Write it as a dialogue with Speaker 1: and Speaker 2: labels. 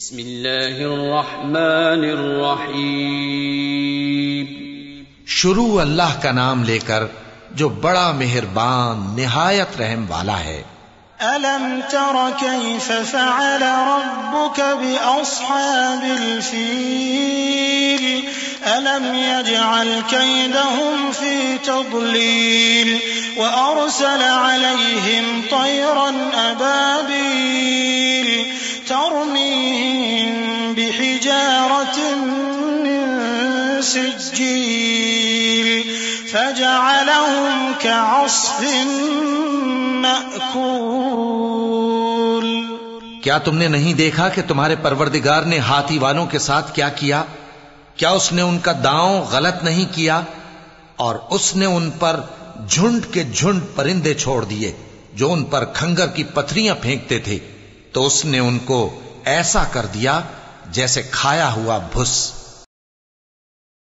Speaker 1: بسم اللہ الرحمن الرحیم.
Speaker 2: شروع اللہ کا نام لے کر جو بڑا مہربان نہایت رحم والا ہے.
Speaker 3: أَلَمْ تَرَ كَيْفَ فَعَلَ رَبُّكَ بِأَصْحَابِ الْفِيلِ أَلَمْ يَجْعَلْ كَيْدَهُمْ فِي تَضْلِيلٍ وَأَرْسَلَ عَلَيْهِمْ طَيْرًا أَبَابِيلَ تَرْمِيهِمْ بِحِجَارَةٍ مِّن سِجِّيلٍ فَجَعَلَهُمْ كَعَصْفٍ مأکول.
Speaker 2: کیا تم نے نہیں دیکھا کہ تمہارے پروردگار نے ہاتھی والوں کے ساتھ کیا کیا؟ کیا اس نے ان کا داؤں غلط نہیں کیا؟ اور اس نے ان پر جھنڈ کے جھنڈ پرندے چھوڑ دیے جو ان پر کھنگر کی پتھریاں پھینکتے تھے، تو اس نے ان کو ایسا کر دیا جیسے کھایا ہوا بھس.